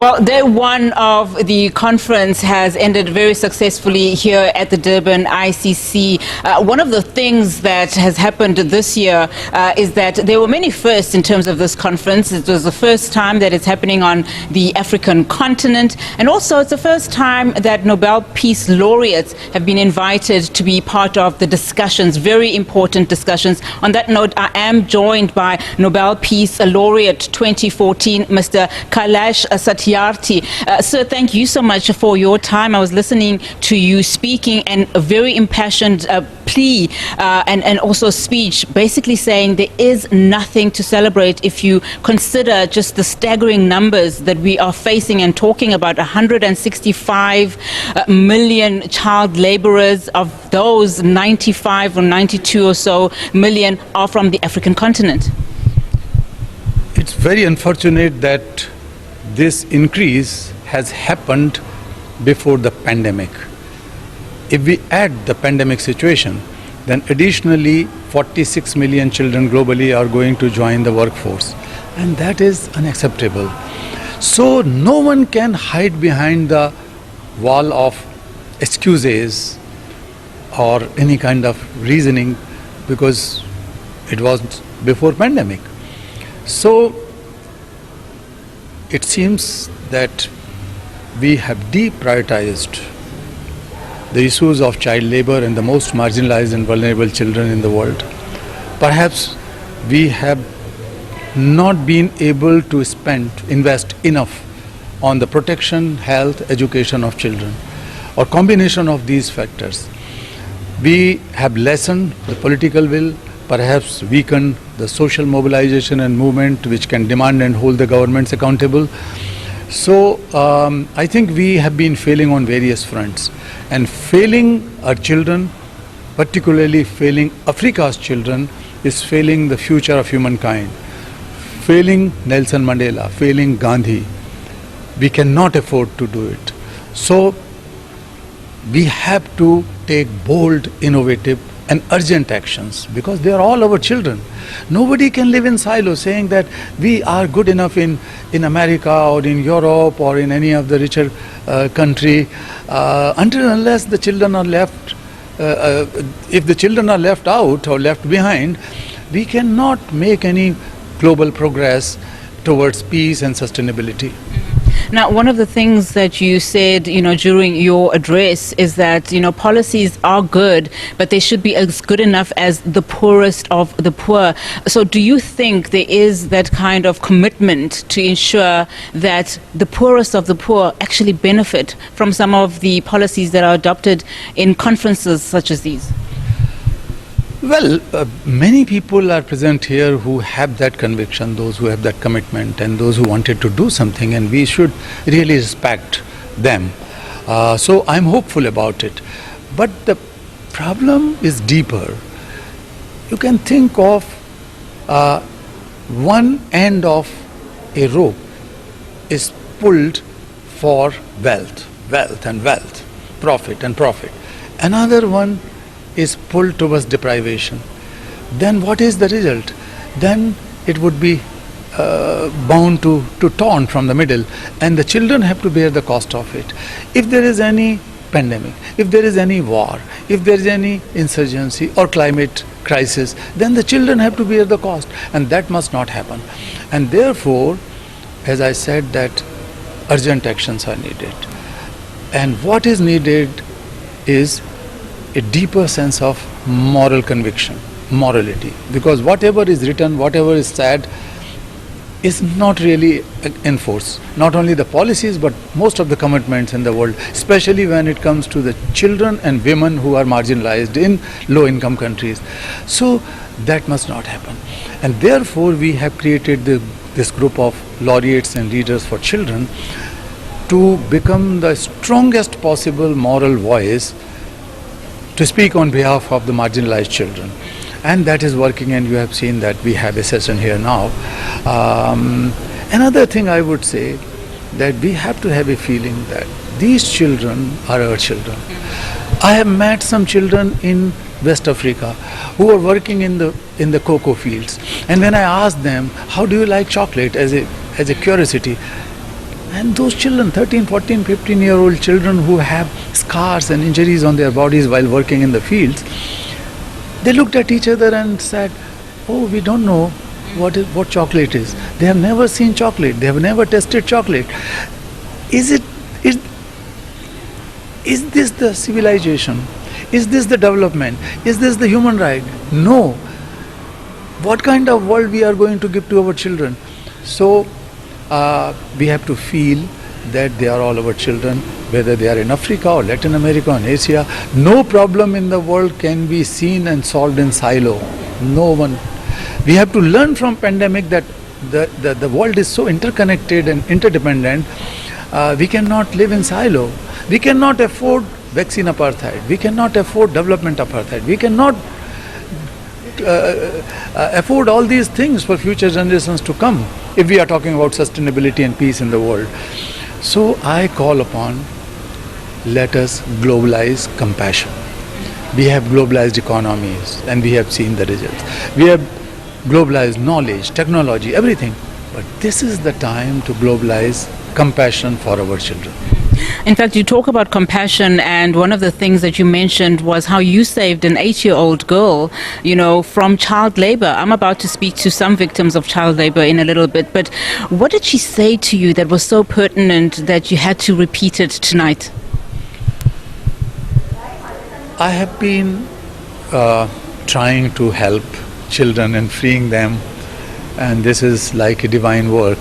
Well, day one of the conference has ended very successfully here at the Durban ICC. One of the things that has happened this year is that there were many firsts in terms of this conference. It was the first time that it's happening on the African continent, and also it's the first time that Nobel Peace laureates have been invited to be part of the discussions, very important discussions. On that note, I am joined by Nobel Peace Laureate 2014, Mr. Kailash Satyarthi. Sir, thank you so much for your time. I was listening to you speaking, and a very impassioned plea and also speech, basically saying there is nothing to celebrate if you consider just the staggering numbers that we are facing, and talking about 165 million child laborers. Of those, 95 or 92 or so million are from the African continent. It's very unfortunate that this increase has happened before the pandemic. If we add the pandemic situation, then additionally 46 million children globally are going to join the workforce, and that is unacceptable. So no one can hide behind the wall of excuses or any kind of reasoning, because it was before pandemic. So it seems that we have deprioritized the issues of child labor and the most marginalized and vulnerable children in the world. Perhaps we have not been able to invest enough on the protection, health, education of children, or combination of these factors. We have lessened the political will, perhaps weakened the social mobilization and movement which can demand and hold the governments accountable. So I think we have been failing on various fronts, and failing our children, particularly failing Africa's children, is failing the future of humankind, failing Nelson Mandela, failing Gandhi. We cannot afford to do it. So we have to take bold, innovative and urgent actions, because they are all our children. Nobody can live in silos saying that we are good enough in America or in Europe or in any of the richer country until unless the children are left, if the children are left out or left behind, we cannot make any global progress towards peace and sustainability. Now, one of the things that you said, during your address is that, policies are good, but they should be as good enough as the poorest of the poor. So do you think there is that kind of commitment to ensure that the poorest of the poor actually benefit from some of the policies that are adopted in conferences such as these? Well, many people are present here who have that conviction, those who have that commitment, and those who wanted to do something, and we should really respect them. So I'm hopeful about it. But the problem is deeper. You can think of one end of a rope is pulled for wealth, profit and profit. Another one is pulled towards deprivation. Then what is the result? Then it would be bound to torn from the middle, and the children have to bear the cost of it. If there is any pandemic, if there is any war, if there is any insurgency or climate crisis, then the children have to bear the cost, and that must not happen. And therefore, as I said, that urgent actions are needed. And what is needed is a deeper sense of moral conviction, morality, because whatever is written, whatever is said is not really enforced. Not only the policies, but most of the commitments in the world, especially when it comes to the children and women who are marginalized in low-income countries. So that must not happen. And therefore we have created this group of laureates and leaders for children to become the strongest possible moral voice to speak on behalf of the marginalized children. And that is working, and you have seen that we have a session here now. Another thing I would say, that we have to have a feeling that these children are our children. I have met some children in West Africa who are working in the cocoa fields, and when I asked them, how do you like chocolate, as a curiosity, And those children, 13, 14, 15-year-old children who have scars and injuries on their bodies while working in the fields, they looked at each other and said, oh, we don't know what chocolate is. They have never seen chocolate. They have never tested chocolate. Is this the civilization? Is this the development? Is this the human right? No. What kind of world we are going to give to our children? So we have to feel that they are all our children, whether they are in Africa or Latin America or in Asia. No problem in the world can be seen and solved in silo. No one. We have to learn from pandemic that the world is so interconnected and interdependent. We cannot live in silo. We cannot afford vaccine apartheid. We cannot afford development apartheid. We cannot afford all these things for future generations to come if we are talking about sustainability and peace in the world. So I call upon, let us globalize compassion. We have globalized economies and we have seen the results. We have globalized knowledge, technology, everything. But this is the time to globalize compassion for our children. In fact, you talk about compassion, and one of the things that you mentioned was how you saved an 8-year-old girl, from child labor. I'm about to speak to some victims of child labor in a little bit, but what did she say to you that was so pertinent that you had to repeat it tonight? I have been trying to help children and freeing them, and this is like a divine work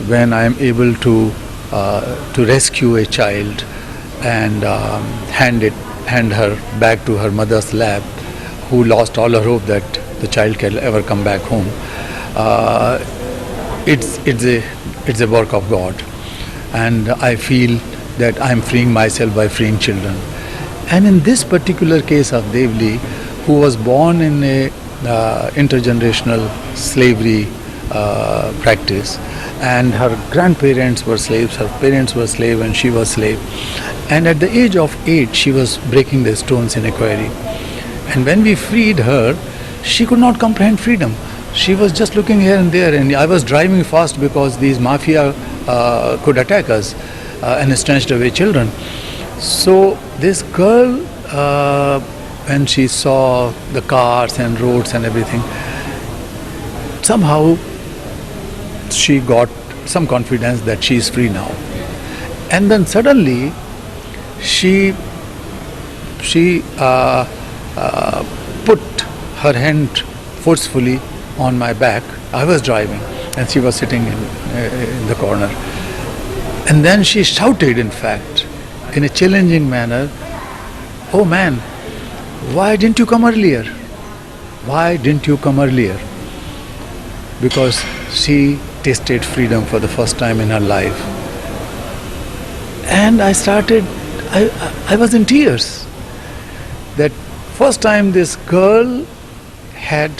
when I am able to rescue a child and hand her back to her mother's lap, who lost all her hope that the child can ever come back home. It's a work of God, and I feel that I'm freeing myself by freeing children. And in this particular case of Devali, who was born in a intergenerational slavery practice, and her grandparents were slaves, her parents were slaves, and she was slave. And at the age of 8, she was breaking the stones in a quarry. And when we freed her, she could not comprehend freedom. She was just looking here and there, and I was driving fast because these mafia could attack us and snatched away children. So this girl, when she saw the cars and roads and everything, somehow she got some confidence that she is free now. And then suddenly she put her hand forcefully on my back. I was driving and she was sitting in the corner. And then she shouted, in fact, in a challenging manner, "Oh man, why didn't you come earlier? Why didn't you come earlier?" Because she tasted freedom for the first time in her life. And I was in tears. That first time this girl had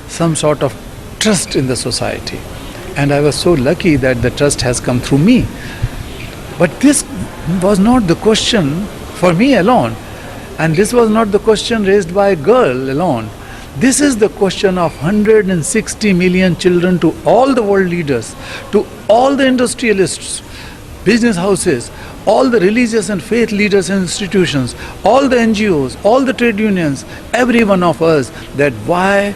some sort of trust in the society. And I was so lucky that the trust has come through me. But this was not the question for me alone. And this was not the question raised by a girl alone. This is the question of 160 million children, to all the world leaders, to all the industrialists, business houses, all the religious and faith leaders and institutions, all the NGOs, all the trade unions, every one of us, that why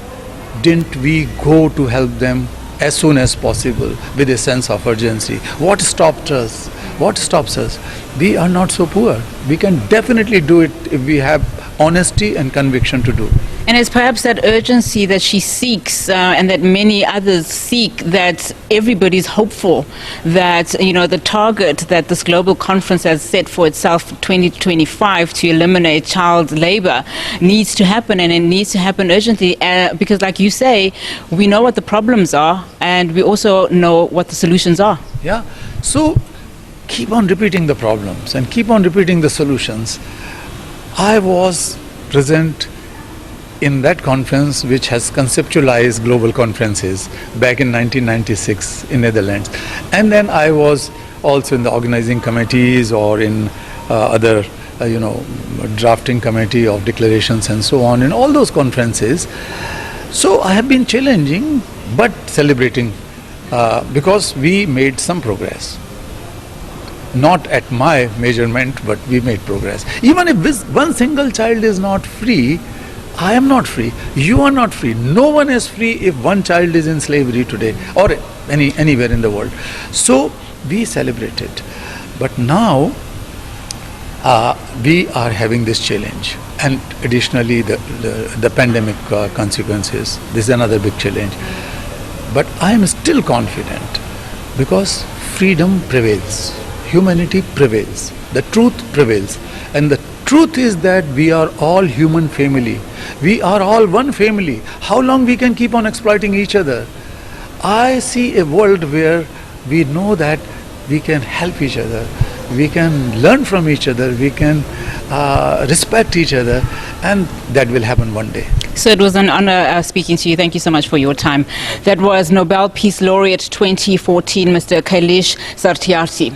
didn't we go to help them as soon as possible with a sense of urgency? What stopped us? What stops us? We are not so poor. We can definitely do it if we have honesty and conviction to do. And it's perhaps that urgency that she seeks and that many others seek, that everybody's hopeful that, the target that this global conference has set for itself for 2025 to eliminate child labor needs to happen, and it needs to happen urgently because, like you say, we know what the problems are and we also know what the solutions are. Yeah. So keep on repeating the problems and keep on repeating the solutions. I was present in that conference which has conceptualized global conferences back in 1996 in Netherlands. And then I was also in the organizing committees or in other, drafting committee of declarations and so on in all those conferences. So I have been challenging but celebrating because we made some progress. not at my measurement, but we made progress. Even if one single child is not free, I am not free. You are not free. No one is free if one child is in slavery today or anywhere in the world. So we celebrate it. But now we are having this challenge. And additionally, the pandemic consequences. This is another big challenge. But I am still confident because freedom prevails. Humanity prevails. The truth prevails. And the truth is that we are all human family. We are all one family. How long we can keep on exploiting each other? I see a world where we know that we can help each other. We can learn from each other. We can respect each other. And that will happen one day. So it was an honor speaking to you. Thank you so much for your time. That was Nobel Peace Laureate 2014, Mr. Kailash Satyarthi.